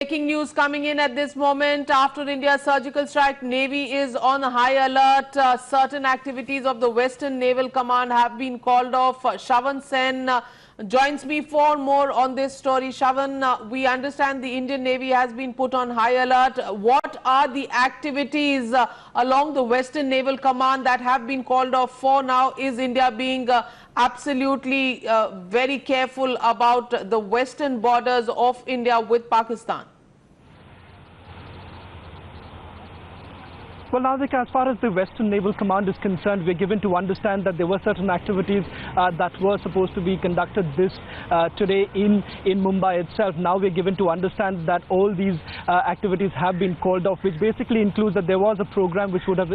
Breaking news coming in at this moment. After India's surgical strike, Navy is on high alert. Certain activities of the Western Naval Command have been called off. Shavan Sen joins me for more on this story. Shavan, we understand the Indian Navy has been put on high alert. What are the activities along the Western Naval Command that have been called off for now? Is India being absolutely very careful about the western borders of India with Pakistan? Well, Navika, as far as the Western Naval Command is concerned, we're given to understand that there were certain activities that were supposed to be conducted today in Mumbai itself. Now we're given to understand that all these activities have been called off, which basically includes that there was a program which would have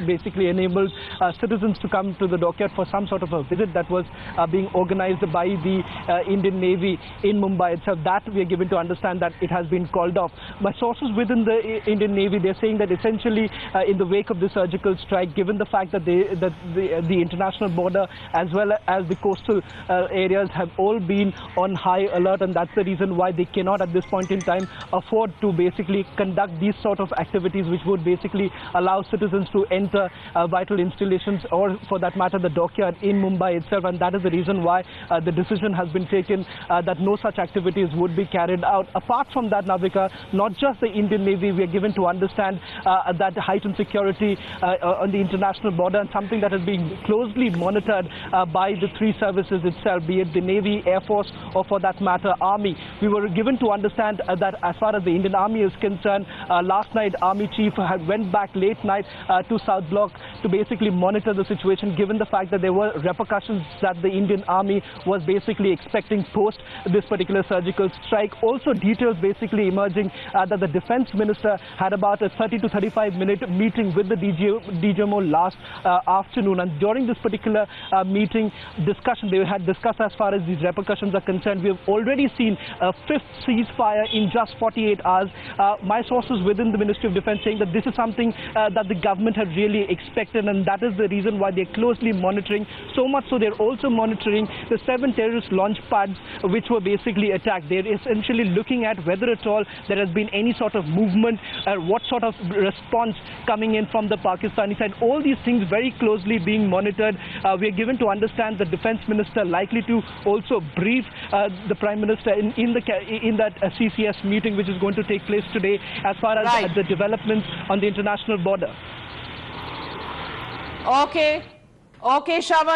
basically enabled citizens to come to the dockyard for some sort of a visit that was being organized by the Indian Navy in Mumbai itself. That we're given to understand that it has been called off. By sources within the Indian Navy, they're saying that essentially in the wake of the surgical strike, given the fact that the international border as well as the coastal areas have all been on high alert, and that's the reason why they cannot at this point in time afford to basically conduct these sort of activities which would basically allow citizens to enter vital installations, or for that matter the dockyard in Mumbai itself. And that is the reason why the decision has been taken that no such activities would be carried out. Apart from that, Navika, not just the Indian Navy, we are given to understand that heightened security on the international border, and something that is being closely monitored by the three services itself, be it the Navy, Air Force, or for that matter Army. We were given to understand that as far as the Indian Army is concerned, last night Army Chief had went back late night to South Block to basically monitor the situation, given the fact that there were repercussions that the Indian Army was basically expecting post this particular surgical strike. Also details basically emerging that the Defense Minister had about a 30 to 35-minute meeting with the DGMO last afternoon, and during this particular meeting discussion, they had discussed as far as these repercussions are concerned. We have already seen a fifth ceasefire in just 48 hours. My sources within the Ministry of Defense saying that this is something that the government had really expected, and that is the reason why they're closely monitoring. So much so they're also monitoring the 7 terrorist launch pads which were basically attacked. They're essentially looking at whether at all there has been any sort of movement, what sort of response coming in from the Pakistani side. All these things very closely being monitored. We are given to understand the Defense Minister likely to also brief the Prime Minister in that CCS meeting which is going to take place today as far as the developments on the international border. Okay, Shavan.